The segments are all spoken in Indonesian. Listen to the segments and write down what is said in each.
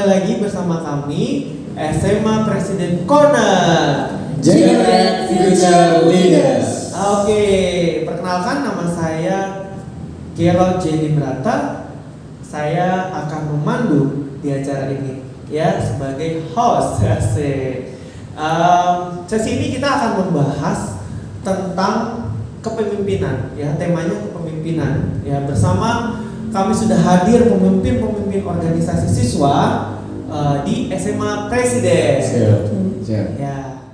lagi bersama kami SMA Presiden Corner. Generate Future Leaders. Oke, perkenalkan nama saya Gerald Jenny Brata. Saya akan memandu di acara ini ya sebagai host. Sesi ini kita akan membahas tentang kepemimpinan ya, temanya kepemimpinan ya. Bersama kami sudah hadir pemimpin-pemimpin organisasi siswa di SMA Presiden. Siap. Ya.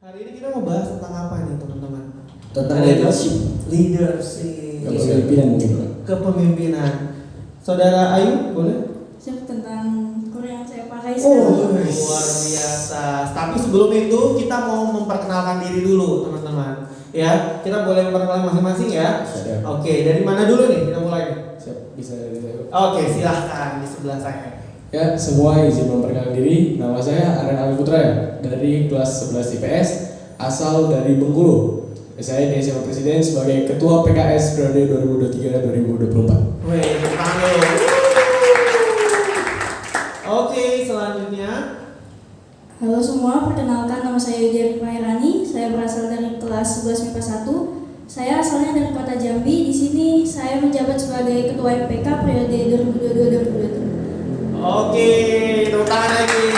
Hari ini kita mau bahas tentang apa nih teman-teman? Tentang leadership. Kepemimpinan mungkin. Kepemimpinan. Saudara Ayu boleh? Siap, tentang Korea yang saya pakai Oh, sekarang. luar biasa. Tapi sebelum itu kita mau memperkenalkan diri dulu teman-teman. Ya, kita boleh memperkenalkan masing-masing ya. Siap. Oke, dari mana dulu nih? Kita mulai. Siap, bisa dari saya. Oke, silahkan di sebelah saya. Ya, semua izin memperkenalkan diri. Nama saya Aren Ali Putra ya, dari kelas 11 IPS, asal dari Bengkulu. Saya di SMA Presiden sebagai Ketua PKS periode 2023-2024. Wih, tepuk tangan dulu. Oke, selanjutnya. Halo semua, perkenalkan nama saya Yudi Pairani. Saya berasal dari kelas 11 MIPA 1. Saya asalnya dari Kota Jambi. Di sini saya menjabat sebagai Ketua MPK periode 2022-2023. Oke, tepuk tangan lagi.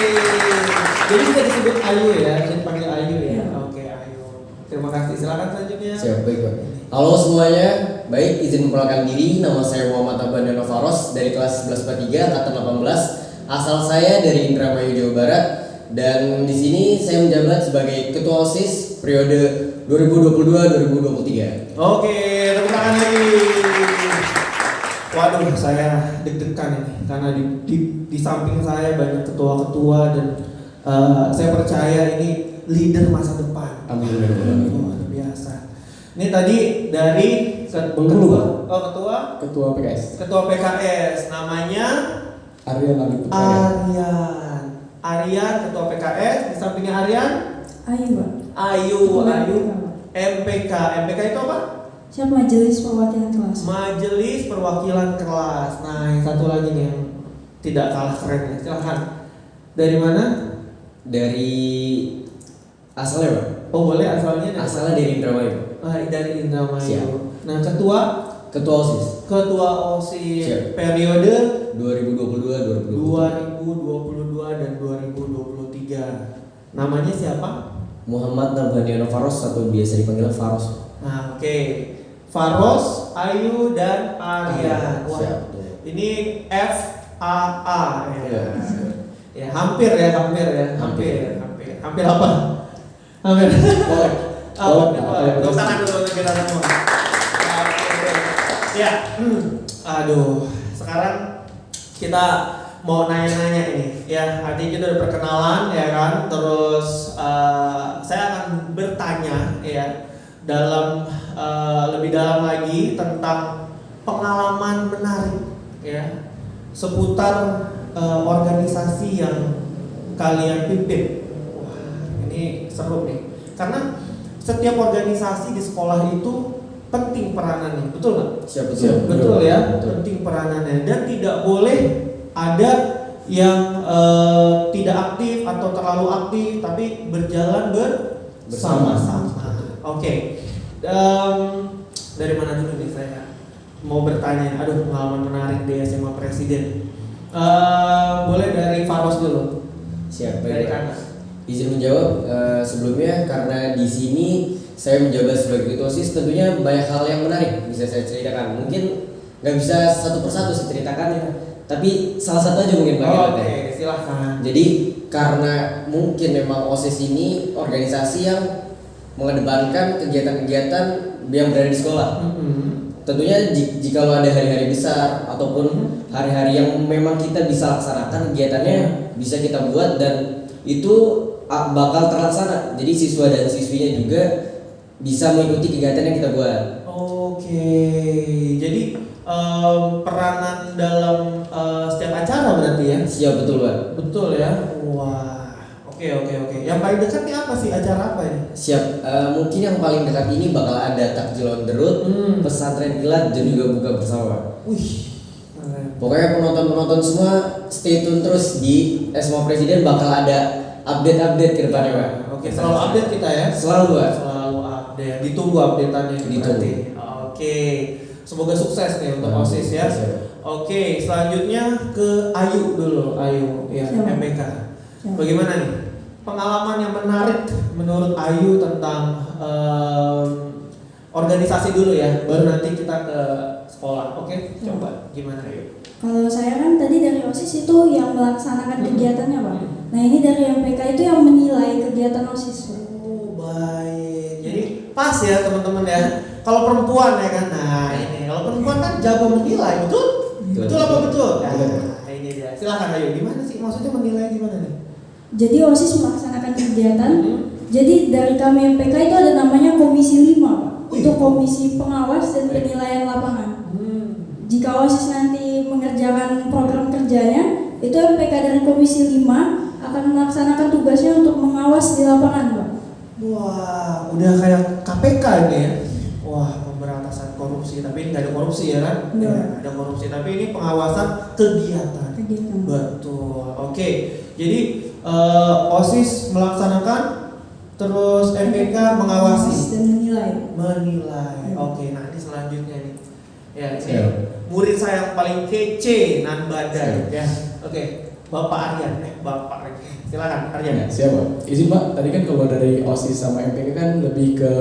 Jadi bisa disebut Ayu ya, bisa dipanggil Ayu ya. Oke, Ayu. Terima kasih. Silakan selanjutnya. Siap, baik Pak. Halo semuanya, baik izin memperkenalkan diri. Nama saya Muhammad Abandano Faros dari kelas 1143 angkatan 18. Asal saya dari Indramayu, Jawa Barat. Dan di sini saya menjabat sebagai Ketua OSIS periode 2022-2023. Oke, tepuk tangan lagi. Waduh, saya deg-degan ini karena di samping saya banyak ketua-ketua dan saya percaya ini leader masa depan. Amin. Luar biasa. Ini tadi dari Bengkulu. ketua Ketua PKS namanya Aryan Ali Putra. Aryan ketua PKS, di sampingnya Aryan Ayo, Pak. Ayu MPK itu apa? Siap, Majelis Perwakilan Kelas. Majelis Perwakilan Kelas. Nah, yang satu lagi nih yang tidak kalah keren ya. Silahkan. Dari mana? Dari asalnya Pak? Oh, boleh asalnya dari Asalnya dari Indramayu Pak. dari Indramayu. Siap. Nah, ketua Ketua OSIS. OSIS Siap. periode 2022-2023. 2022 dan 2023. Namanya siapa? Muhammad Nabhaniano Faros atau biasa dipanggil Faros. Nah, oke. Faros, Ayu dan Aryan. Wah, Siap. ini FAA ya. Iya. Ya, hampir apa? Hampir. Tepuk tangan dulu untuk kita semua. Oke. Ya. Aduh, sekarang kita mau nanya-nanya ini. Ya, artinya kita udah perkenalan ya kan. Terus saya akan bertanya ya dalam lebih dalam lagi tentang pengalaman menarik ya seputar organisasi yang kalian pimpin. Wah, ini seru nih. Karena setiap organisasi di sekolah itu penting peranannya, betul nggak? Siap. Betul ya, Betul. penting peranannya dan tidak boleh ada yang tidak aktif atau terlalu aktif, tapi berjalan bersama-sama. Oke. Dari mana dulu nih saya mau bertanya? Aduh, pengalaman menarik di SMA Presiden. Boleh dari Faros dulu. Siap, Dari baik Pak. kanan. Izin menjawab sebelumnya karena di sini saya menjabat sebagai ketua OSIS, tentunya banyak hal yang menarik bisa saya ceritakan. Mungkin nggak bisa satu persatu saya ceritakan ya, tapi salah satu aja mungkin Pak. Oke, silahkan. Jadi karena mungkin memang OSIS ini organisasi yang mengedepankan kegiatan-kegiatan yang berada di sekolah. Tentunya jika ada hari-hari besar ataupun hari-hari yang memang kita bisa laksanakan kegiatannya bisa kita buat dan itu bakal terlaksana. Jadi siswa dan siswinya juga bisa mengikuti kegiatan yang kita buat. Oke, jadi peranan dalam setiap acara berarti ya? Siap, betul Pak. Betul ya? Wah, oke. Yang paling dekat nih apa sih? Acara apa ini? Siap, mungkin yang paling dekat ini bakal ada takjil on the road, pesantren kilat dan juga buka bersama. Wih, keren. Pokoknya penonton-penonton semua stay tune terus di SMA Presiden, bakal ada update-update ke depannya, Pak. Oke, selalu update kita ya. Selalu, Pak. Selalu update. Ditunggu update-annya ini berarti. Oke. Semoga sukses nih untuk OSIS ya. Oke, selanjutnya ke Ayu dulu. Ayu ya, MPK. Bagaimana nih? Pengalaman yang menarik menurut Ayu tentang organisasi dulu ya, baru nanti kita ke sekolah. Oke, coba gimana Ayu? Kalau saya kan tadi dari OSIS itu yang melaksanakan kegiatannya, Pak. Nah, ini dari MPK itu yang menilai kegiatan OSIS. Oh, baik. Jadi pas ya teman-teman ya. Kalau perempuan ya kan, nah ini kalau perempuan kan jago menilai, betul? Betul apa betul? Nah, ini dia. Silakan Ayu, gimana sih maksudnya menilai gimana nih? Jadi OSIS melaksanakan kegiatan. Jadi dari kami MPK itu ada namanya Komisi 5, Pak. Untuk Komisi Pengawas dan Penilaian Lapangan. Jika OSIS nanti mengerjakan program kerjanya, itu MPK dari Komisi 5 akan melaksanakan tugasnya untuk mengawas di lapangan, Pak. Wah, udah kayak KPK ini ya. Wah, pemberantasan korupsi, tapi ini nggak ada korupsi ya kan? Nggak. Ada korupsi, tapi ini pengawasan kegiatan. Betul. Oke. Jadi OSIS melaksanakan, terus MPK mengawasi Dan menilai. Oke, nah ini selanjutnya nih. Ya, ini murid saya yang paling kece nan badai ya. Oke, Bapak Aryan, Bapak silakan Aryan. Siapa? Izin Pak, tadi kan kalau dari OSIS sama MPK kan lebih ke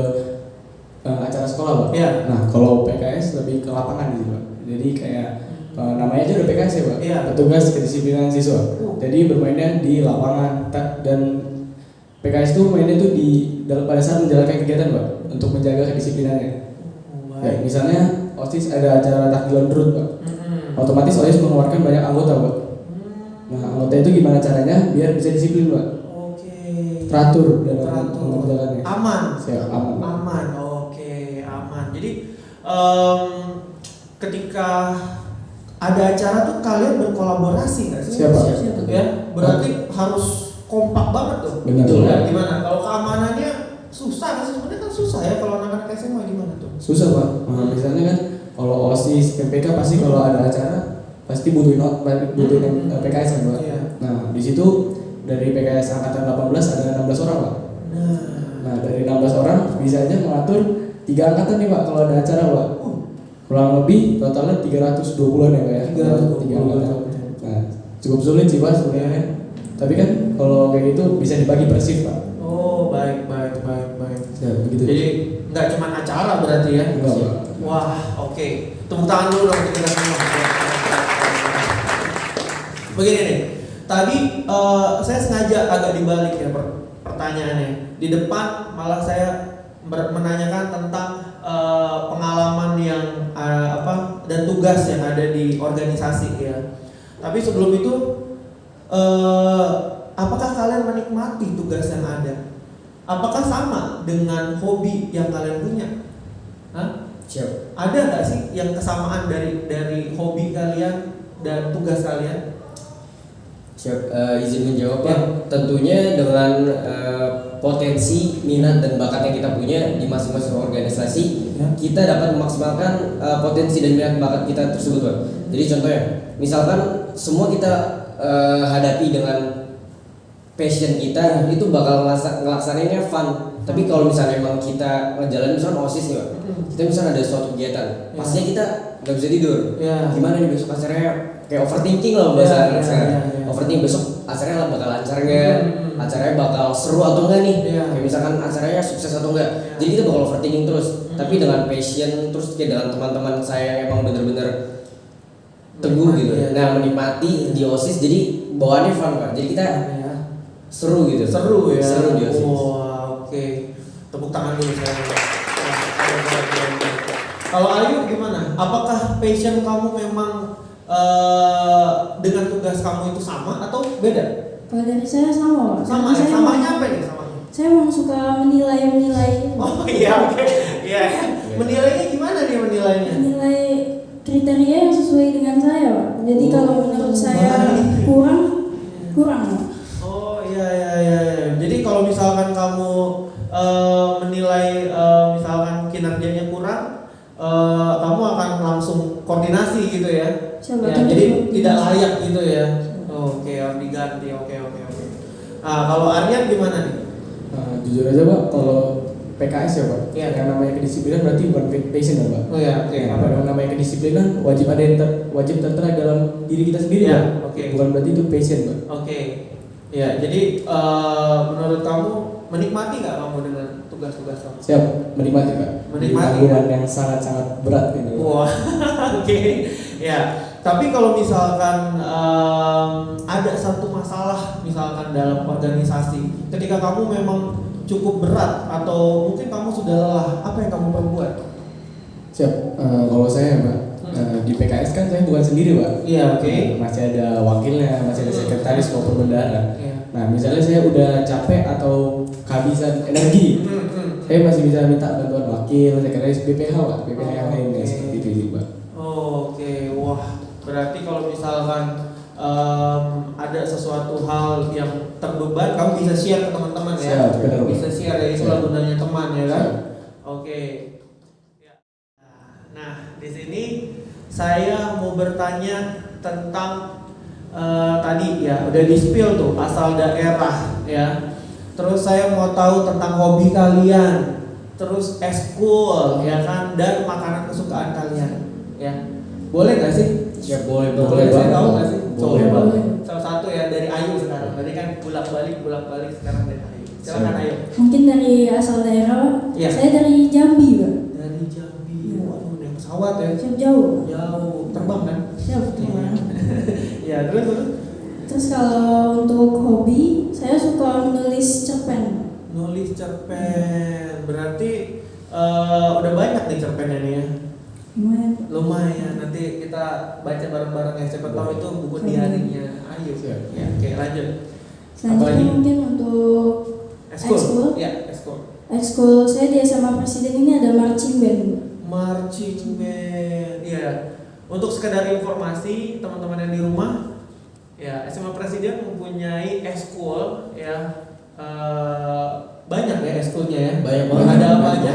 acara sekolah Pak. Iya. Nah kalau PKS lebih ke lapangan gitu Pak. Jadi kayak namanya aja udah PKS ya Pak. Iya. Petugas Kedisiplinan Siswa. Jadi bermainnya di lapangan dan PKS itu mainnya tuh pada saat menjalankan kegiatan Pak, untuk menjaga kedisiplinannya. Ya, misalnya OSIS ada acara takbilan drut Pak. Otomatis OSIS mengeluarkan banyak anggota Pak. Nah anggota itu gimana caranya biar bisa disiplin Pak? Oke. Teratur dalam mengerjakannya. Aman. Siap, aman. Aman. Oke, aman. Jadi ketika ada acara tuh kalian berkolaborasi nggak sih? Siapa? Ya, berarti harus kompak banget tuh. Benar. Ya, gimana? Kalau keamanannya susah kan sebenarnya kan susah ya kalau anak-anak SMA gimana tuh? Susah Pak. Misalnya kan kalau OSIS, MPK pasti kalau ada acara pasti butuhin PKS kan Pak. Iya. Nah di situ dari PKS angkatan 18 ada 16 orang Pak. Nah dari 16 orang bisa aja mengatur 3 angkatan nih Pak kalau ada acara Pak. Kurang lebih totalnya 320-an ya Pak ya. 3 angkatan. Nah cukup sulit sih Pak sebenarnya. Tapi kan kalau kayak gitu bisa dibagi per shift Pak. Oh, baik. Ya, begitu. Jadi nggak cuma acara berarti ya? Enggak Pak. Wah, oke. Tepuk tangan dulu dong untuk kita semua. Begini nih, tadi saya sengaja agak dibalik ya pertanyaannya. Di depan malah saya menanyakan tentang pengalaman yang dan tugas yang ada di organisasi ya. Tapi sebelum itu, apakah kalian menikmati tugas yang ada? Apakah sama dengan hobi yang kalian punya? Hah? Siap. Ada nggak sih yang kesamaan dari hobi kalian dan tugas kalian? Siap, izin menjawab Pak. Tentunya dengan potensi, minat dan bakat yang kita punya di masing-masing organisasi, kita dapat memaksimalkan potensi dan minat bakat kita tersebut Pak. Jadi contohnya, misalkan semua kita hadapi dengan passion kita, itu bakal ngelaksanainnya fun. Tapi kalau misalnya emang kita ngejalanin misalnya OSIS nih Pak, kita misalnya ada suatu kegiatan, pastinya kita nggak bisa tidur. Gimana nih besok acaranya, kayak overthinking lah bahasa sekarang. Overthinking besok acaranya bakal lancar nggak, acaranya bakal seru atau enggak nih, kayak misalkan acaranya sukses atau enggak. Jadi kita bakal overthinking terus. Tapi dengan passion, terus kayak dengan teman-teman saya yang emang bener-bener teguh gitu. Nah menikmati di OSIS, jadi bawaannya fun Pak. Jadi kita seru gitu. Seru ya. Seru di OSIS. Wah, oke. Tepuk tangan dulu saya. Kalau Ayu gimana? Apakah passion kamu memang dengan tugas kamu itu sama atau beda? Kalau dari saya sama, Pak. Sama ya? Saya Samanya apa nih samanya? Saya memang suka menilai. Oh iya, oke. Iya. Menilainya gimana nih menilainya? Menilai kriteria yang sesuai dengan saya, Pak. Jadi kalau menurut saya kurang, Pak. Oh iya. Jadi kalau misalkan kamu menilai misalkan kinerjanya kurang, kamu akan langsung koordinasi gitu ya jabatan jadi tertentu. tidak layak gitu ya. Oke, harus diganti. Oke. Nah, kalau Aryan gimana nih? Jujur aja Pak, kalau PKS ya Pak, Iya. yang namanya kedisiplinan berarti bukan passion ya Pak. Oh ya, oke. Apa yang namanya kedisiplinan wajib ada yang wajib tertera dalam diri kita sendiri Iya, Pak. oke. Bukan berarti itu passion Pak. Oke. Ya, jadi menurut kamu menikmati nggak kamu dengan tugas-tugas kamu? Siap, menikmati Pak. Menikmati, Tanggungan yang sangat-sangat berat gitu. Wah, oke. Ya, tapi kalau misalkan ada satu masalah misalkan dalam organisasi, ketika kamu memang cukup berat atau mungkin kamu sudah lelah, apa yang kamu perbuat? Siap, kalau saya Pak, di PKS kan saya bukan sendiri Pak. Iya, oke. Masih ada wakilnya, masih ada sekretaris maupun bendahara. Iya. Nah, misalnya saya udah capek atau kehabisan energi, saya masih bisa minta bantuan wakil, sekretaris BPH Pak, BPH yang lainnya Oke. seperti itu Pak. Oke, wah, berarti kalau misalkan ada sesuatu hal yang terbeban, kamu bisa share ke teman-teman ya. Siap, benar, Pak. Bisa share ya, itulah Siap. gunanya teman ya kan. Siap. Oke. Ya. Nah, di sini saya mau bertanya tentang tadi ya udah di spill tuh asal daerah ya. Terus saya mau tahu tentang hobi kalian, terus eskul ya kan, dan makanan kesukaan kalian ya. Boleh nggak sih? Ya boleh Boleh saya Bang. tahu nggak sih? Boleh, Coba. Bang. Salah satu ya dari Ayu sekarang. Tadi kan bolak-balik sekarang dari Ayu. Silakan Ayu. Mungkin dari asal daerah, Iya. saya dari Jambi Pak. Dari Jambi. Iya. Waduh, naik pesawat ya. Siap jauh. Jauh terbang kan? Siap terima. Ya, terus. Terus kalau untuk hobi, saya suka menulis cerpen. Nulis cerpen. Berarti udah banyak nih cerpennya nih ya. Lumayan. Lumayan. Nanti kita baca bareng-bareng ya. Siapa tahu itu buku diarinya Ayu. Siap. Ya, oke lanjut. Selanjutnya Apalagi? mungkin untuk Eskul. Eskul. Ya, eskul. ekskul saya di SMA Presiden ini ada marching band. Marching band. Iya. Untuk sekedar informasi teman-teman yang di rumah, ya SMA Presiden mempunyai eskul ya. Banyak ya eskulnya ya. Banyak banget. Ada apa aja?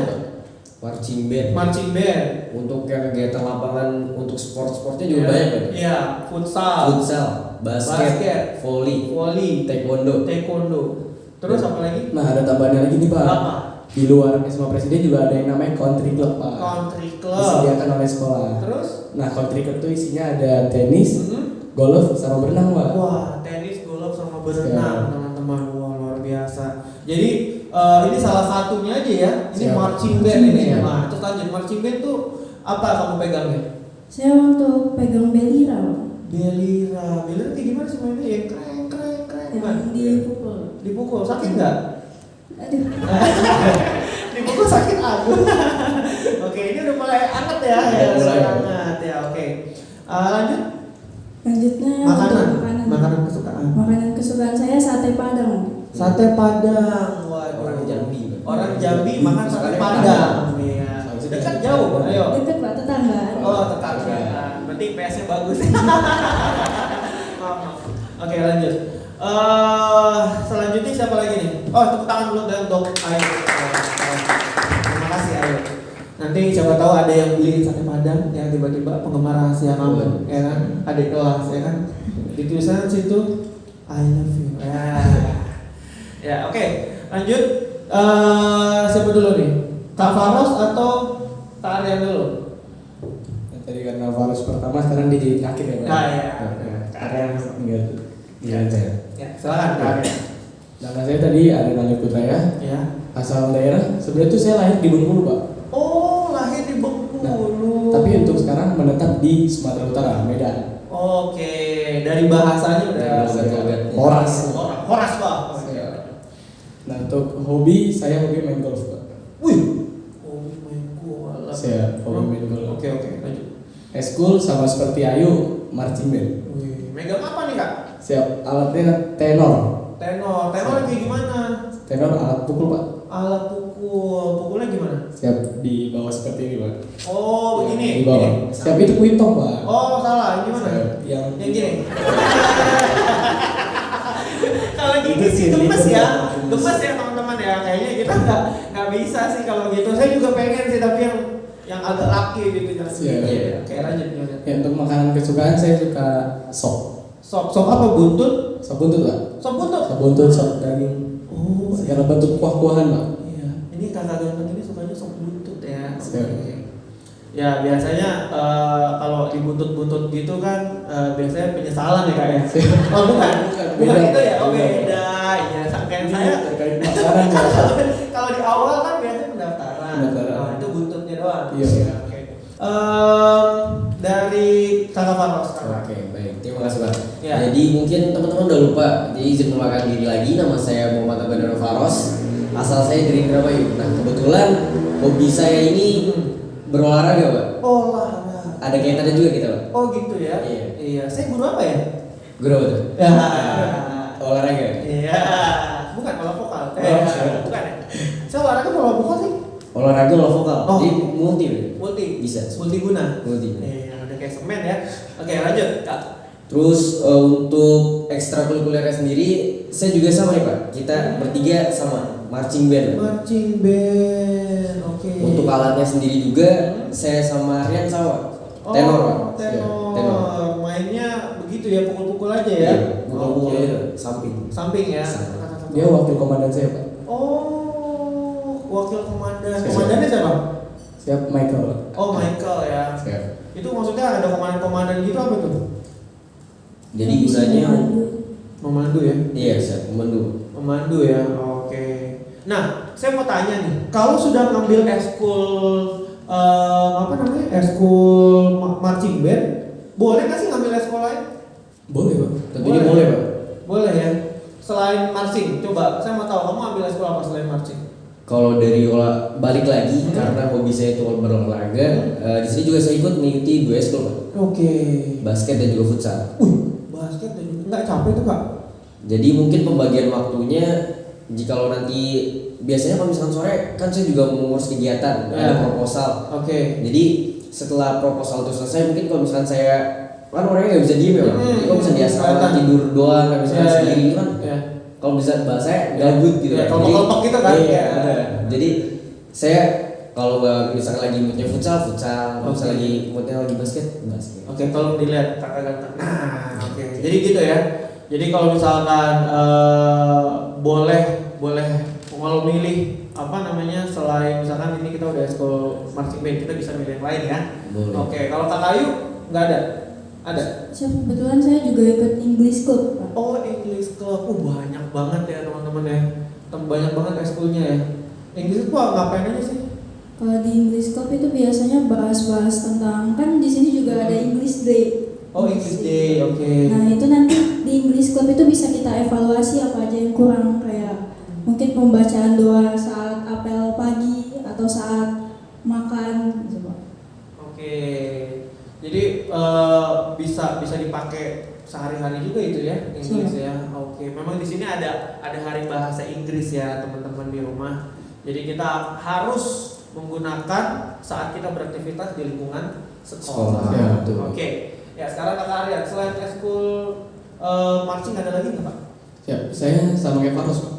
Marching band. Marching band. Untuk yang kegiatan lapangan untuk sport-sportnya juga Iya. banyak kan? Iya, futsal, Futsal, basket, volley, volley, taekwondo. taekwondo. Terus apa lagi? Nah, ada tambahannya lagi nih Pak. Apa? Di luar SMA Presiden juga ada yang namanya country club Pak. Country club. Disediakan oleh sekolah. Terus? Nah, country club itu isinya ada tenis, Mhm. golf, sama berenang Pak. Wah, tenis, golf sama berenang, Siap. teman-teman. Wah, luar biasa. Jadi ini salah satunya aja ya. Ini Siap. marching band Marching ini ya. band. Nah, terus lanjut marching band tuh apa kamu pegangnya? Saya untuk pegang belira, Pak. Belira. Belira kayak gimana sih mainnya? Yang kreng bukan? Yang dipukul. Dipukul sakit nggak? Aduh. Dipukul sakit aduh. Oke, ini udah mulai hangat ya. Ya, Mulai. hangat ya. Oke. Lanjut. Lanjutnya Makanan. untuk makanan. Makanan kesukaan. Makanan kesukaan saya sate Padang. Sate Padang. Waduh. Orang Jambi. Orang Jambi makan sate Makannya Padang. Iya. Harusnya Dekat dekat. jauh. Ayo. Dekat Pak, tetangga. Oh, tetangga. Berarti PS-nya bagus. Maaf. Oke, lanjut. Selanjutnya siapa lagi nih? Oh, tepuk tangan dulu dong. Ayo. Terima kasih Ayo. Nanti siapa tahu ada yang beli sate Padang yang tiba-tiba penggemar rahasia kamu, ya kan? Adik kelas, ya kan? Di tulisan situ I love you. Ya, oke. Lanjut. Siapa dulu nih? Kak Faros atau Kak Aryan dulu? Nah, tadi karena Varus pertama, sekarang dia jadi terakhir ya Pak. Nah, iya. Karena yang tinggal saya. Ya, silakan Kak Aryan. Nama saya tadi Aryan Ali Putra ya. Ya. Asal daerah, sebenarnya itu saya lahir di Bengkulu Pak. Oh, lahir di Bengkulu. Tapi untuk sekarang menetap di Sumatera Utara, Medan. Oke, dari bahasanya udah Horas. Horas Pak. Nah, untuk hobi, saya hobi main golf Pak. Wih. Hobi main bola. Saya hobi main golf. Oke, lanjut. Eskul sama seperti Ayu, marching band. Wih, megang apa nih Kak? Siap, alatnya tenor. Tenor kayak gimana? Tenor alat pukul Pak. Alat pukulnya gimana? Siap, di bawah seperti ini Pak. Oh, begini. Di bawah. Gini. Siap, itu kuitong Pak. Oh, salah. Gimana? Siap, yang gini. Kalau gini Itu sih sih, gemes itu ya, Pak. gemes ya teman-teman ya. Kayaknya kita nggak bisa sih kalau gitu. Saya juga pengen sih, tapi yang yang agak laki gitu kan. Iya. Oke, lanjut. Ya, untuk makanan kesukaan saya suka sop. Sop apa buntut? Sop buntut Pak. Sop buntut. Sop buntut, sop daging. Oh, Segala bentuk kuah-kuahan Pak. iya. Ini kakak ganteng ini sukanya sop buntut ya. Siap. Oke. Ya biasanya kalau di buntut-buntut gitu kan biasanya penyesalan ya kak ya. Oh bukan, bukan itu ya. Oh beda. Ya kayak saya terkait makanan ya. kalau di awal kan biasanya pendaftaran. Oh, itu buntutnya doang. Iya. Oke. Dari kakak Faros. Oke, baik. Terima kasih Pak. Ya. Jadi mungkin teman-teman udah lupa. Jadi izin mengenalkan diri lagi. Nama saya Muhammad Abdul Faros. Asal saya dari Indramayu. Nah kebetulan hobi saya ini berolahraga Pak. Oh lah. Ada kaitannya juga kita Pak. Oh gitu ya. Iya. Iya. Saya guru apa ya? Guru apa tuh? Ya. Olahraga. Iya. Bukan bola vokal. Bukan ya. Saya olahraga bola vokal sih. Olahraga olah vokal. Oh. Jadi multi. Pak. Multi. Bisa. Multiguna. Multi. Iya, udah kayak semen ya. Oke, lanjut, Kak. Terus untuk ekstrakurikulernya sendiri, saya juga sama nih Pak. Kita bertiga sama marching band. Marching band. Oke. Untuk alatnya sendiri juga, saya sama Rian sama. Oh, Tenor Pak. tenor. Tenor. Mainnya begitu ya, pukul-pukul aja ya. Iya, pukul-pukul Oke. aja, samping. Samping ya. Samping. Dia wakil komandan saya Pak. Oh, wakil komandan. Siap. Komandannya siapa? Siap Michael Pak. Oh, Michael ya. Siap. Itu maksudnya ada komandan-komandan gitu apa tuh? Jadi gunanya, Memandu ya. iya bisa memandu. Memandu ya. Oke. Nah, saya mau tanya nih, kalau sudah ngambil eskul apa namanya? Eskul marching band, boleh nggak sih ngambil eskul lain? Boleh Pak. Tentunya boleh Pak. Boleh ya. Selain marching, coba saya mau tahu kamu ambil eskul apa selain marching? Kalau dari balik lagi karena hobi saya itu berolahraga, di sini juga saya ikut mengikuti 2 eskul Pak. Oke. Basket dan juga futsal. Basket dan juga nggak capek tuh kak? Jadi mungkin pembagian waktunya jikalau nanti biasanya kalau misalkan sore kan saya juga mengurus kegiatan, Ya. ada proposal. Oke. Jadi setelah proposal itu selesai mungkin kalau misalkan saya kan orangnya nggak bisa diem ya Bang. Jadi kalau misalkan di asrama Kelihatan. tidur doang nggak bisa Ya, ya. sendiri itu kan Ya. kalau bisa bahasanya gabut gitu Ya, kan. kelompok-kelompok gitu kan? Iya, Ya. ada. Jadi saya kalau misalkan lagi moodnya futsal, kalau misalkan Oke. lagi moodnya lagi basket. Oke, tolong dilihat kakak ganteng. Nah, oke. Jadi gitu ya. Jadi kalau misalkan boleh kalau milih apa namanya selain misalkan ini kita udah eskul marching band, kita bisa milih yang lain ya. Boleh. Oke, kalau kakak Ayu nggak ada? Ada. Kebetulan saya juga ikut English Club Pak. Oh, English Club. Banyak banget ya teman-teman ya. Banyak banget eskulnya ya. English Club ngapain aja sih? Kalau di English Club itu biasanya bahas-bahas tentang, kan di sini juga ada English Day. Oh, English Day. Oke. Nah itu nanti di English Club itu bisa kita evaluasi apa aja yang kurang, kayak mungkin pembacaan doa saat apel pagi atau saat makan gitu Pak. Oke. Jadi bisa dipakai sehari-hari juga itu ya, Inggris ya. Oke. Memang di sini ada hari bahasa Inggris ya, teman-teman di rumah. Jadi kita harus menggunakan saat kita beraktivitas di lingkungan sekolah. Ya, betul. Oke. Ya, sekarang Kakak Aryan, selain eskul marching ada lagi nggak Pak? Siap. Saya sama kayak Faros Pak.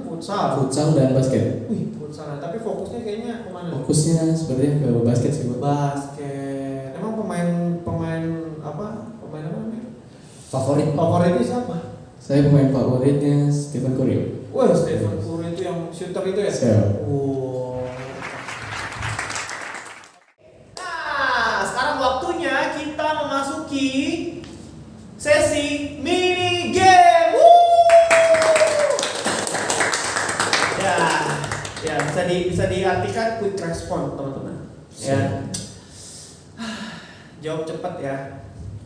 Futsal. Futsal dan basket. Wih, futsal. Tapi fokusnya kayaknya kemana? Fokusnya sebenarnya ke basket sih Pak. Basket. Emang pemain apa? Pemain apa namanya? Favoritnya siapa? Saya pemain favoritnya Stephen Curry. Wah, Stephen Curry itu yang shooter itu ya? Siap. Wow. Nah, sekarang waktunya kita memasuki sesi mini game. Ya, bisa diartikan quick response teman-teman. Ya. Jawab cepat ya.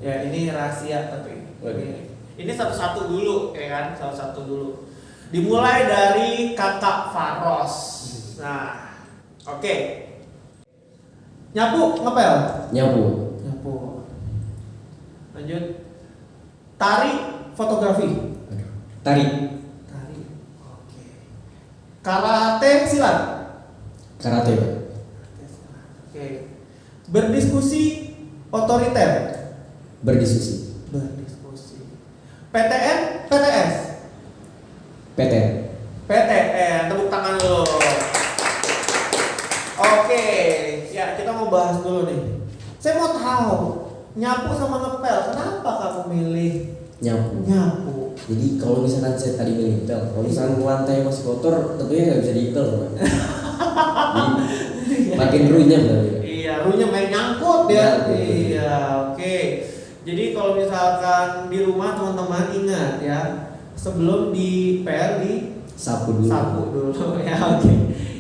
Ya, ini rahasia tapi. Ini satu-satu dulu, ya kan? Satu-satu dulu. Dimulai dari kakak Faros. Nah, oke. Nyapu, ngepel. Nyapu. Lanjut. Tari, fotografi. Tari. Oke. Karate, silat. Karate Pak. Oke. Berdiskusi, otoriter. Berdiskusi. PTN, PTS. PTN. PTN, tepuk tangan dulu. Oke, ya nyapu sama ngepel. Kenapa kamu milih nyapu? Jadi kalau misalkan saya tadi milih pel, kalau misalkan lantai masih kotor, tentunya nggak bisa dipel, Pak. Jadi, makin runyam berarti. Iya, runyam main nyangkut ya. Nyangkut. Iya, oke. Jadi kalau misalkan di rumah teman-teman ingat ya, sebelum dipel di Sapu dulu. sapu dulu ya. Oke.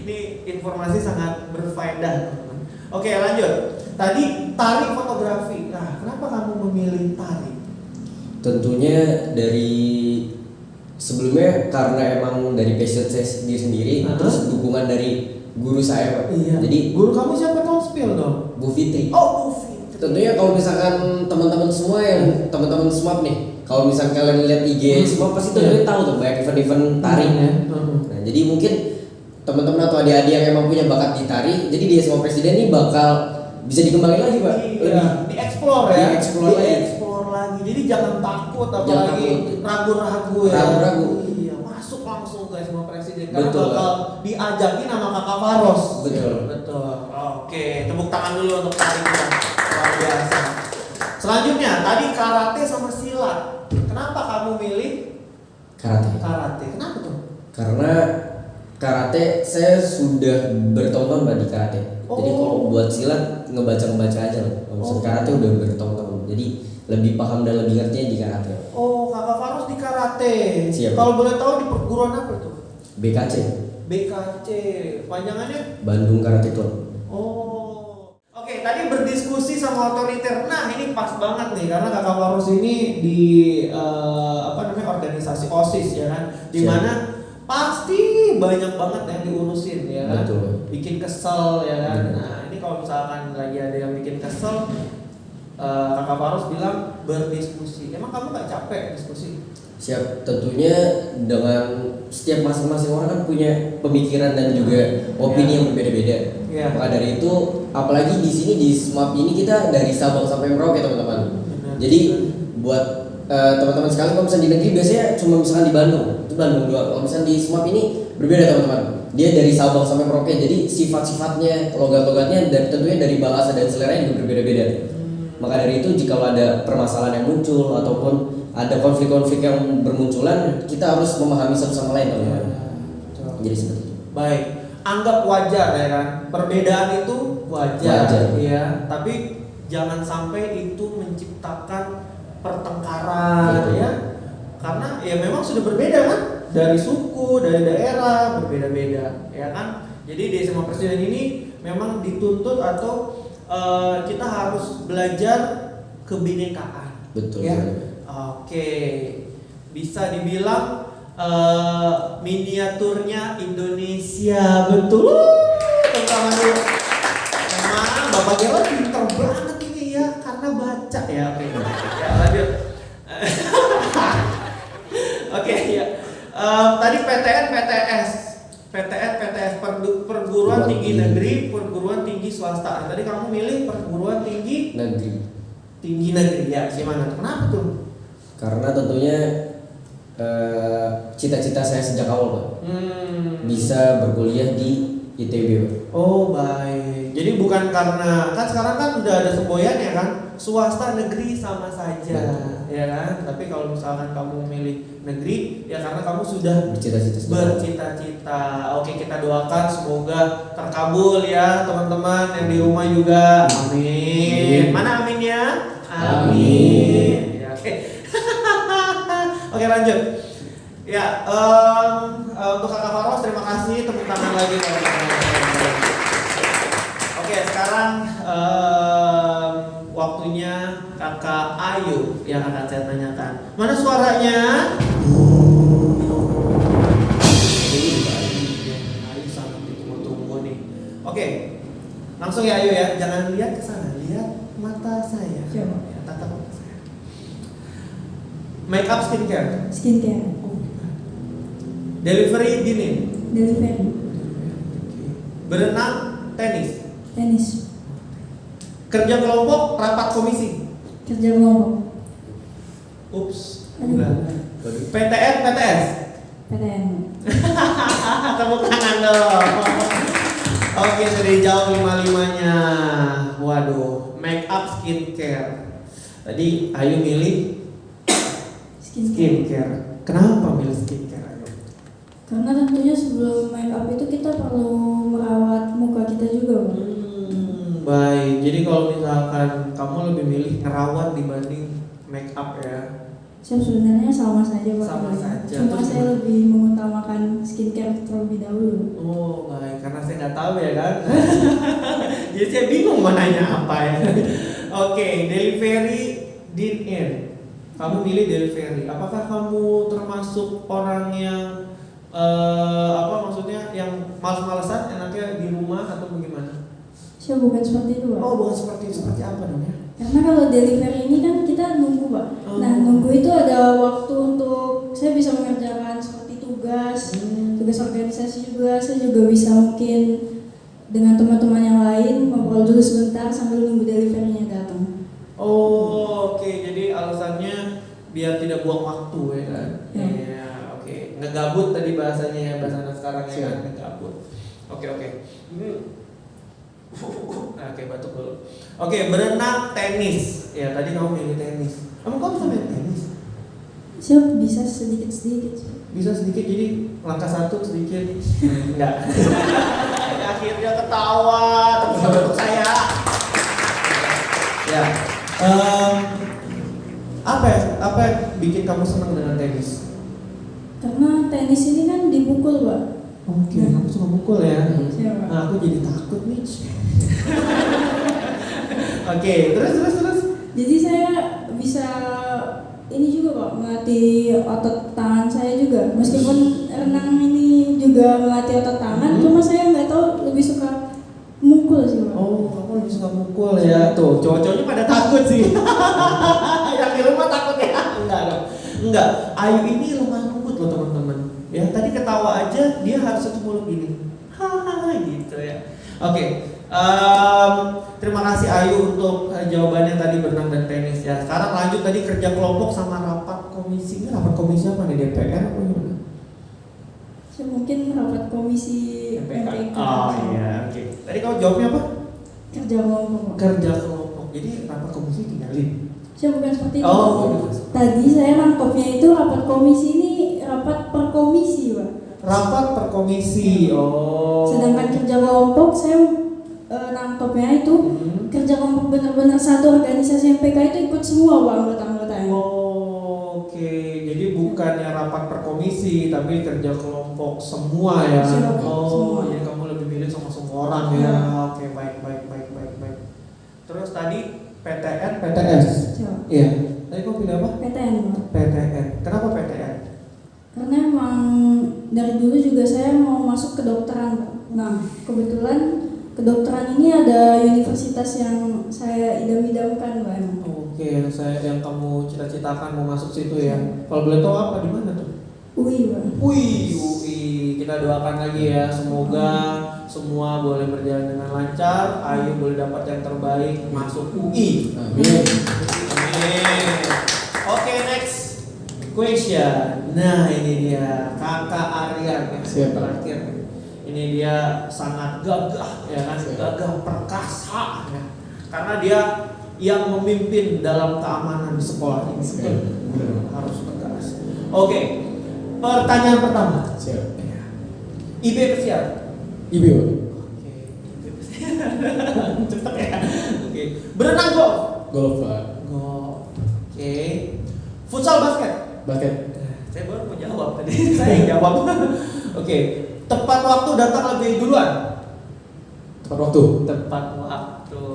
Ini informasi sangat berfaedah, teman-teman. Oke, lanjut. Tadi tari fotografi. Nah, kenapa kamu memilih tari? Tentunya dari sebelumnya karena emang dari passion saya sendiri, terus dukungan dari guru saya, Pak. Iya. Jadi Guru kamu siapa, tolong spill dong. Bu Fitri. Oh, Bu Fitri. Tentunya kalau misalkan teman-teman semua yang teman-teman SMAP nih, kalau misalkan kalian lihat IG SMAP pasti tentunya tahu tuh banyak event-event tari. Nah, jadi mungkin teman-teman atau adik-adik yang emang punya bakat di tari, jadi di SMA Presiden ini bakal bisa dikembangin lagi, Pak. Iya, dieksplor ya. Dieksplor lagi. Dieksplor lagi. Jadi jangan takut Jangan apalagi takut. ragu-ragu ya. Ragu-ragu. Iya, masuk langsung guys sama presiden karena Betul, bakal diajakin sama Kakak Faros. Betul. Betul. Oke, tepuk tangan dulu untuk tari kita. Luar biasa. Selanjutnya, tadi karate sama silat. Kenapa kamu milih Karate. karate? Kenapa tuh? Karena karate saya sudah bertahun-tahun Mbak, di karate. Jadi Oh. kalau buat silat ngebaca aja loh. Kalau misalnya karate udah bertahun-tahun. Jadi lebih paham dan lebih ngertinya di karate. Oh, Kakak Faros di karate. Siap. Kalau boleh tahu di perguruan apa tuh? BKC, BKC. Panjangannya? Bandung Karate Club. Oh, oke. Tadi berdiskusi sama otoriter. Nah, ini pas banget nih karena Kakak Faros ini di organisasi OSIS ya kan, dimana pasti banyak banget yang diurusin ya kan. Betul. Bikin kesel ya kan. Betul. Nah, ini kalau misalkan lagi ada yang bikin kesel, Kakak Faros bilang berdiskusi. Emang kamu gak capek diskusi? Siap, tentunya dengan setiap masing-masing orang kan punya pemikiran dan juga opini yang berbeda-beda. Iya. Maka dari itu, apalagi di sini di SMAP ini kita dari Sabang sampai Merauke teman-teman. Benar. Jadi buat teman-teman sekalian, kalau misalnya di negeri biasanya cuma misalkan di Bandung, itu Bandung doang. Kalau misalnya di SMAP ini berbeda teman-teman. Dia dari Sabang sampai Merauke, jadi sifat-sifatnya, logat-logatnya, dan tentunya dari bahasa dan seleranya juga berbeda-beda. Maka dari itu, jika ada permasalahan yang muncul ataupun ada konflik-konflik yang bermunculan, kita harus memahami satu sama lain, teman-teman. Betul. Jadi seperti itu. Baik, anggap wajar ya kan. Perbedaan itu wajar, Wajar. ya. Tapi jangan sampai itu menciptakan pertengkaran. Betul. Ya. Karena ya memang sudah berbeda kan, dari suku, dari daerah berbeda-beda, ya kan. Jadi di SMA Presiden ini memang dituntut atau kita harus belajar kebinekaan. Betul. Ya. Oke, bisa dibilang miniaturnya Indonesia, betul. Tentang dulu. Memang Bapak Gero pinter banget ini ya, karena baca ya. Oke, ya lanjut. Oke ya. Tadi PTN, PTS perguruan tinggi negeri, perguruan tinggi swasta. Tadi kamu milih perguruan tinggi negeri ya. Gimana? Kenapa tuh? Karena tentunya cita-cita saya sejak awal, Pak, bisa berkuliah di ITB, Pak. Oh baik. Jadi bukan karena kan sekarang kan udah ada semboyan ya kan, swasta negeri sama saja, ya kan. Tapi kalau misalkan kamu milih negeri, ya karena kamu sudah bercita-cita. Oke, kita doakan semoga terkabul ya teman-teman yang di rumah juga. Amin. Mana aminnya? Amin. Ya, oke. Oke lanjut. Ya, untuk Kakak Faros terima kasih, tepuk tangan lagi. Oke, sekarang waktunya Kakak Ayu yang akan saya tanyakan. Mana suaranya? Ayu sangat ditunggu-tunggu nih. Oke, langsung ya Ayu ya, jangan lihat ke sana, lihat mata saya. Siapa? Ya, tatap mata saya. Make up skincare. Skincare. Delivery dini. Delivery. Berenang, tenis. Tenis. Kerja kelompok, rapat komisi. Kerja kelompok. Ups. Aduh. Enggak. PTN, PTS. PTN. Tepuk tangan dong. Oke, sudah dijawab 5-5-nya. Waduh, make up skincare. Tadi Ayu milih skincare. Kenapa milih skincare Ayu? Karena tentunya sebelum make up itu kita perlu merawat muka kita juga, Pak. Baik. Jadi kalau misalkan kamu lebih milih ngerawat dibanding make up ya? Siap, sebenarnya sama saja, Pak. Sama saja. Cuma Terus saya lebih mengutamakan skincare terlebih dahulu. Oh baik, karena saya nggak tahu ya kan. Jadi saya bingung mau nanya apa ya. Oke, delivery dine-in. Kamu milih delivery. Apakah kamu termasuk orang yang maksudnya yang malas-malasan enaknya di rumah atau bagaimana? Saya bukan seperti itu, Pak. Oh bukan seperti apa dong ya? Karena kalau delivery ini kan kita nunggu, Pak. Nah, nunggu itu ada waktu untuk saya bisa mengerjakan seperti tugas organisasi juga. Saya juga bisa mungkin dengan teman-teman yang lain ngobrol dulu sebentar sambil nunggu deliverynya datang. Oh oke. Jadi alasannya biar tidak buang waktu ya kan? Iya. Oke. Ngegabut tadi bahasanya ya, bahasa anak sekarang ya kan, ngegabut. Oke. Oke, batuk dulu. Oke, berenang, tenis. Ya, tadi kamu milih tenis. Kamu bisa main tenis? Saya bisa sedikit-sedikit. Bisa sedikit, jadi langkah satu sedikit. Enggak. Akhirnya ketawa, tepuk tangan untuk saya. Ya. Apa yang bikin kamu senang dengan tenis? Karena tenis ini kan dipukul, Pak. Oke, kamu suka mukul ya? Siapa? Nah, aku jadi takut nih. Oke, terus. Jadi saya bisa ini juga, Pak, melatih otot tangan saya juga. Meskipun renang ini juga melatih otot tangan, cuma saya nggak tahu lebih suka mukul sih, Pak. Oh, kamu lebih suka mukul ya? Tuh, cowok-cowoknya pada takut sih. Yang di rumah takut ya? Enggak. Ayu ini lemah lembut loh teman-teman. Ya, tadi ketawa aja dia harus satu mulut gini. Hahaha gitu ya. Oke. Terima kasih Ayu untuk jawabannya tadi berenang dan tenis ya. Sekarang lanjut tadi kerja kelompok sama rapat komisi. Ini rapat komisi apa nih, DPR apa gimana? Saya mungkin rapat komisi MPK. Oh iya, oke. Tadi kamu jawabnya apa? Kerja kelompok, Pak. Kerja kelompok. Jadi rapat komisi tinggalin. Saya bukan seperti itu. Oh, tadi saya nangkepnya itu rapat komisi ini rapat per komisi, Pak. Rapat per komisi. Oh. Sedangkan kerja kelompok saya nangkepnya itu kerja kelompok benar-benar satu organisasi MPK itu ikut semua, Pak, anggota-anggotanya. Oh, oke. Jadi bukannya rapat per komisi tapi kerja kelompok semua ya. Semua. Jadi kamu lebih milih sama semua orang ya. Oke, baik. Terus tadi PTN, PTS. Iya. Tadi kamu pilih apa? PTN, Pak. PTN. Kenapa PTN? Karena emang dari dulu juga saya mau masuk kedokteran, Pak. Nah, kebetulan kedokteran ini ada universitas yang saya idam-idamkan, Pak. Oke, yang kamu cita-citakan mau masuk situ ya. Kalau boleh tahu apa di mana tuh? UI, Pak. UI. Kita doakan lagi ya, semoga semua boleh berjalan dengan lancar. Ayu boleh dapat yang terbaik masuk UI. Amin. Oke, next question. Nah, ini dia Kakak Aryan yang terakhir. Ini dia sangat gagah ya kan, gagah perkasa ya. Karena dia yang memimpin dalam keamanan di sekolah ini. Harus tegas. Oke. Pertanyaan pertama. Siap. IB pesiar. IB, Pak. Oke. Cepet ya. Oke. Berenang golf. Golf, Pak. Golf. Oke. Futsal basket. Basket. Saya baru mau jawab tadi. Saya yang jawab. Oke. Tepat waktu datang lebih duluan. Tepat waktu. Tepat waktu.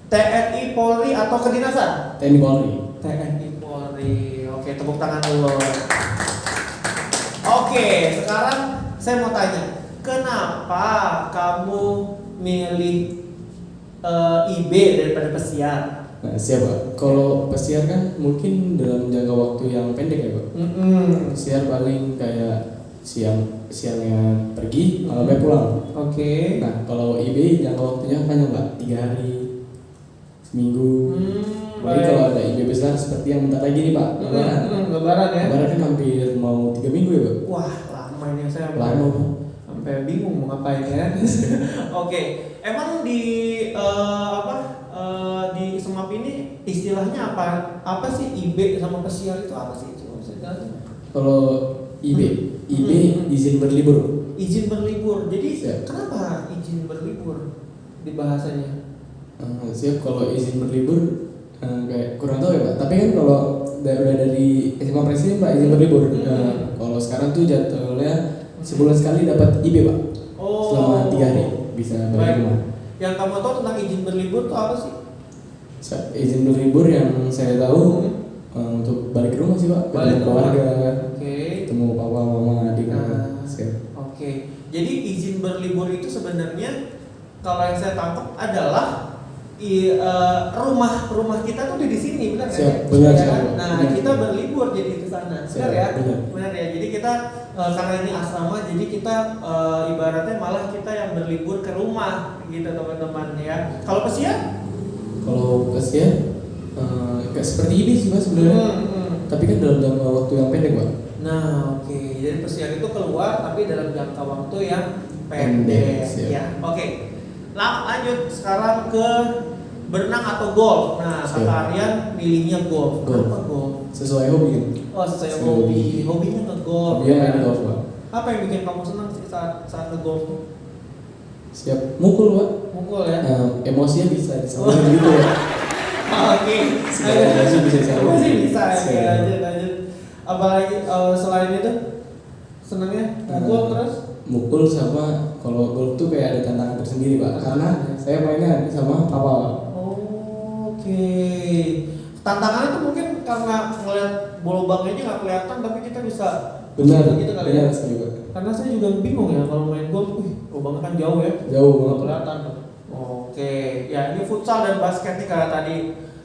TNI, Polri atau kedinasan? TNI Polri. TNI Polri. Oke, tepuk tangan dulu. Oke, sekarang saya mau tanya, kenapa kamu milih IB daripada pesiar? Nah, siapa? Kalau pesiar kan mungkin dalam jangka waktu yang pendek ya, Pak. Pesiar paling kayak siangnya pergi, malamnya pulang. Oke. Nah, kalau IB jangka waktunya panjang, Pak. 3 hari, seminggu. Apalagi kalau ada IB besar seperti yang bentar lagi nih, Pak. Lebaran. Lebaran ya. Lebaran kan hampir mau 3 minggu ya, Pak. Wah, lama ini saya. Lama, Pak. Sampai bingung mau ngapain ya. Oke. Emang di di SEMAP ini istilahnya apa sih IB sama pesiar itu apa sih? Coba bisa jelasin. Kalau IB izin berlibur. Izin berlibur. Jadi Siap. kenapa izin berlibur di bahasanya? Siap, kalau izin berlibur kayak kurang tahu ya Pak. Tapi kan kalau udah dari SMA Presiden Pak izin berlibur. Kalau sekarang tuh jadwalnya sebulan sekali dapat IB Pak. Selama 3 hari bisa balik Baik. rumah. Yang kamu tahu tentang izin berlibur itu apa sih? Izin berlibur yang saya tahu untuk balik ke rumah sih Pak. Balik Ketemu ke rumah. keluarga, Oke. ketemu papa, mama, adik. Siap. Oke. Jadi izin berlibur itu sebenarnya kalau yang saya tangkap adalah rumah kita tuh di sini, benar Siap, ya? benar, Ya siap, kan? Pak. Nah, Benar. kita berlibur jadi ke sana, benar Siap, ya? benar. Benar ya. Jadi kita karena ini asrama, jadi kita ibaratnya malah kita yang berlibur ke rumah, gitu teman-teman ya. Kalau pesiar? Kalau kasihan nggak seperti ini sih Mas sebenarnya. Tapi kan dalam jangka waktu yang pendek Pak. Nah, oke. Jadi pesiar itu keluar tapi dalam jangka waktu yang Pendek, pendek. siap. Ya, oke. Lanjut sekarang ke berenang atau golf. Nah, Siap. kata Aryan milihnya golf. Golf. Kenapa golf? Sesuai hobi kan. Oh, sesuai Sesuai hobi. hobi. Hobinya nge-golf. Dia main golf Pak. Apa yang bikin kamu senang sih saat nge-golf? Siap, mukul Pak. Mukul ya. Emosinya bisa disalurkan gitu ya. Oke. Segala emosi bisa disalurkan. Masih bisa ya. Siap. Lanjut. Apalagi selain itu senangnya mukul terus? Mukul sama kalau golf tuh kayak ada tantangan tersendiri Pak. Karena saya mainnya sama papa Pak. Oke. Tantangannya tuh mungkin karena ngeliat bolobangnya aja nggak kelihatan, tapi kita bisa Benar, gitu kali ya. benar sekali Pak. Karena saya juga bingung ya kalau main golf, lubangnya kan jauh ya. Jauh Nggak banget. kelihatan tuh. Oke, ya ini futsal dan basket nih karena tadi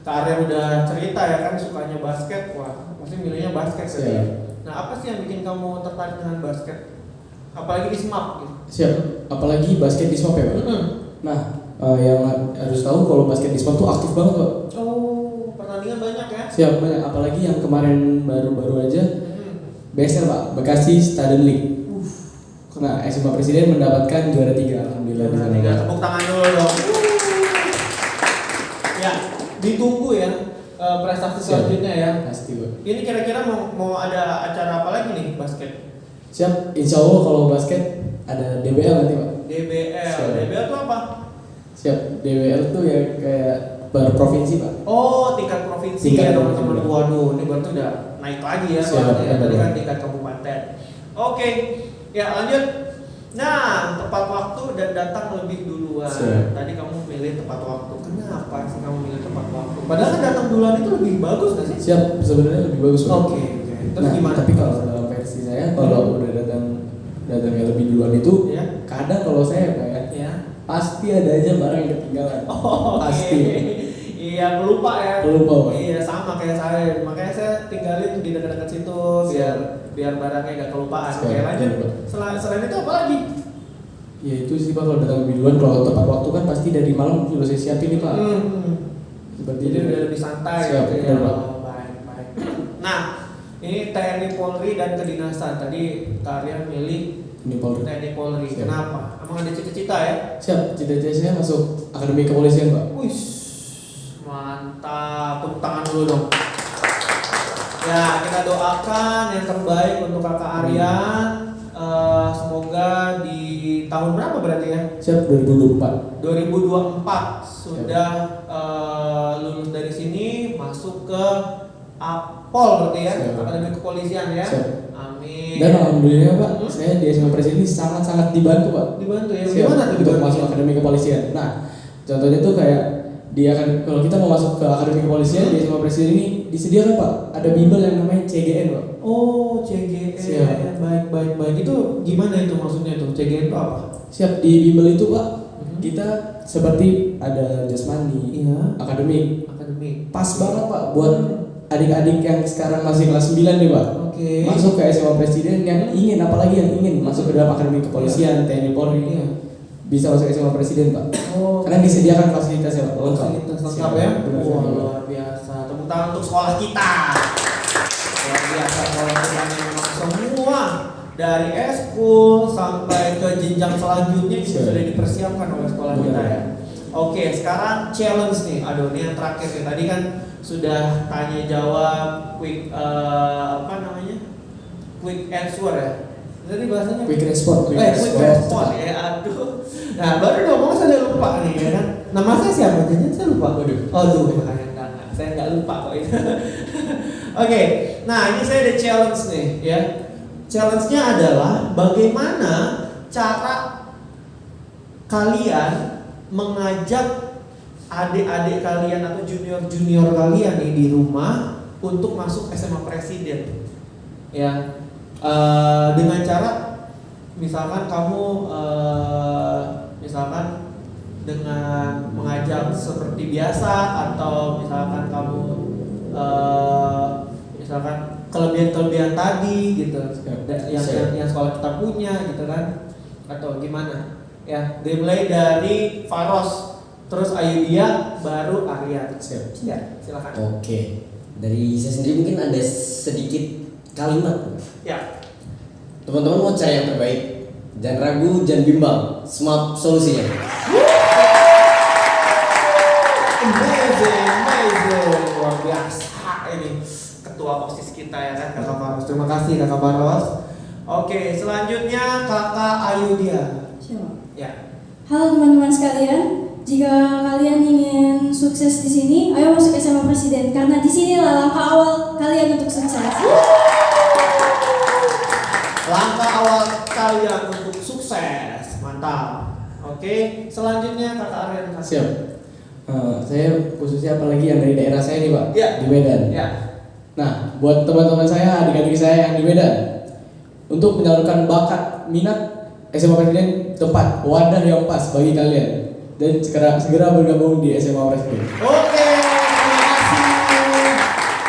Kak Arya udah cerita ya kan sukanya basket, wah pasti milihnya basket tadi. Siap. Nah apa sih yang bikin kamu tertarik dengan basket? Apalagi di SMAP gitu. Siap, apalagi basket di SMAP ya Pak. Nah, yang harus tahu kalau basket di SMAP tuh aktif banget Pak. Oh, pertandingan banyak ya? Siap, banyak. Apalagi yang kemarin baru aja BSL Pak, Bekasi Student League. Nah, SMA Presiden mendapatkan juara 3, alhamdulillah di sana. Tiga, Pak. tepuk tangan dulu dong. Ya, ditunggu ya prestasi Siap. selanjutnya ya. Pasti Pak. Ini kira-kira mau ada acara apa lagi nih basket? Siap, insya Allah kalau basket ada DBL nanti Pak. DBL. Siap. DBL itu apa? Siap, DBL tuh ya kayak per provinsi Pak. Oh, tingkat provinsi Tingkat ya teman-teman. provinsi. Waduh, ini berarti udah naik lagi ya. Siap, soalnya ya. Tadi benar. kan tingkat kabupaten. Oke, ya lanjut. Nah, tepat waktu dan datang lebih duluan. Siap. Tadi kamu milih tepat waktu. Kenapa sih kamu milih tepat waktu? Padahal kan datang duluan itu lebih bagus nggak sih? Siap, sebenarnya lebih bagus Pak. Oke. Terus Nah, gimana? tapi kalau dalam versi saya, kalau udah datangnya lebih duluan itu, Ya. kadang kalau saya kayak Ya. pasti ada aja barang yang ketinggalan. Oh, oke. Pasti. Iya, pelupa ya. Pelupa, Pak. Iya, sama kayak saya. Makanya saya tinggalin di dekat-dekat situ biar barangnya nggak kelupaan. Siap, Oke, lanjut. betul, Pak. Selain itu apa lagi? Ya itu sih Pak, kalau datang lebih duluan, kalau tepat waktu kan pasti dari malam sudah saya siapin nih Pak. Seperti Jadi itu. udah lebih santai Siap, gitu ya. betul, Pak. Oh, baik. Nah, ini TNI Polri dan kedinasan. Tadi Kak Aryan milih Ini Polri. TNI Polri. Siap. Kenapa? Emang ada cita-cita ya? Siap, cita-cita saya masuk Akademi Kepolisian Pak. Wih, mantap. Tepuk tangan dulu dong. Ya, kita doakan yang terbaik untuk Kakak Aryan. Semoga di tahun berapa berarti ya? Siap, 2024. 2024 sudah lulus dari sini masuk ke APOL berarti ya, Siap. Akademi Kepolisian ya. Siap. Amin. Dan alhamdulillah Pak, saya di SMA Presiden ini sangat-sangat dibantu Pak. Dibantu ya. Siap, Gimana tuh untuk dibantu? masuk Akademi Kepolisian. Nah, contohnya tuh kayak dia akan, kalau kita mau masuk ke Akademi Kepolisian di SMA Presiden ini disediakan Pak, ada bimbel yang namanya CGN Pak. Oh, CGN. Siap. Baik. Itu gimana itu maksudnya tuh? CGN itu apa? Siap, di bimbel itu Pak, kita seperti ada jasmani, Iya. akademik. Akademi. Pas banget Pak buat adik-adik yang sekarang masih kelas 9 nih Pak. Oke. Masuk ke SMA Presiden yang ingin, apalagi yang ingin masuk ke dalam Akademi Kepolisian, TNI Polri. Iya. Bisa masuk SMA Presiden Pak. Oh, Karena disediakan fasilitasnya Pak. Lengkap. fasilitas lengkap Siap, ya. benar Wah, sekali, Pak. luar biasa. Tepuk tangan untuk sekolah kita. Luar biasa sekolah kita memang semua dari eskul sampai ke jenjang selanjutnya itu Siap. sudah dipersiapkan oleh sekolah kita ya. Oke, sekarang challenge nih. Aduh, ini yang terakhir nih. Tadi kan sudah tanya jawab quick apa namanya? Quick answer ya. Jadi bahasanya Quick respon, quick respon ya. Aduh. Nah, baru ngomong saya lupa nih ya kan. Nama saya siapa? Jangan saya lupa. Aduh, enggak. Saya nggak lupa kok itu. Oke, nah ini saya ada challenge nih ya. Challenge-nya adalah bagaimana cara kalian mengajak adik-adik kalian atau junior-junior kalian nih di rumah untuk masuk SMA Presiden. Ya, dengan cara misalkan kamu misalkan dengan mengajak seperti biasa atau misalkan kamu misalkan kelebihan-kelebihan tadi gitu yang sekolah kita punya gitu kan atau gimana ya dimulai dari Faros terus Ayudia baru Aryan. Ya, silakan. Oke, dari saya sendiri mungkin ada sedikit kalimat Ya. teman-teman mau cari yang terbaik, jangan ragu, jangan bimbang, SMAP solusinya. Amazing, luar biasa ini ketua OSIS kita ya kan Kakak Faros. Terima kasih Kakak Faros. Oke, selanjutnya Kakak Ayudia. Siapa? Ya. Halo teman-teman sekalian, jika kalian ingin sukses di sini, ayo masuk SMA Presiden karena di sinilah langkah awal kalian untuk sukses. Langkah awal kalian untuk sukses, mantap. Oke, selanjutnya Kakak Aryan. Siap. Saya khususnya apalagi yang dari daerah saya nih Pak, Ya. di Medan. Ya. Nah, buat teman-teman saya, adik-adik saya yang di Medan, untuk menyalurkan bakat, minat, SMA Presiden tepat, wadah yang pas bagi kalian, dan segera bergabung di SMA Presiden. Oke, terima kasih.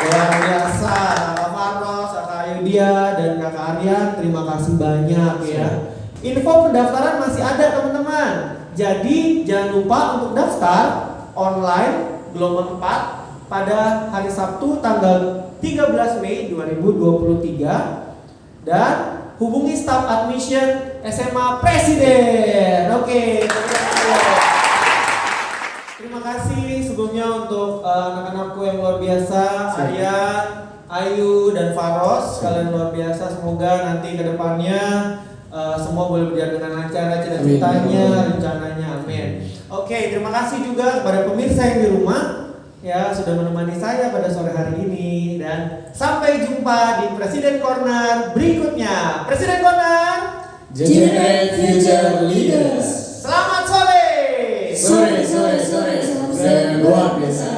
Luar biasa, Kakak Faros, Kakak Ayudia, dan Kakak Aryan. Terima kasih banyak ya. Info pendaftaran masih ada teman-teman. Jadi jangan lupa untuk daftar online gelombang 4 pada hari Sabtu tanggal 13 Mei 2023 dan hubungi staf admission SMA Presiden. Oke, terima kasih sebelumnya untuk anak-anakku yang luar biasa, Aryan, Ayu dan Faros, kalian luar biasa. Semoga nanti kedepannya semua boleh berjalan dengan lancar, cita-citanya, rencananya, amin. Oke, terima kasih juga kepada pemirsa yang di rumah ya sudah menemani saya pada sore hari ini dan sampai jumpa di Presiden Corner berikutnya. Presiden Corner, Generate Future Leaders. selamat sore. Sore, luar biasa.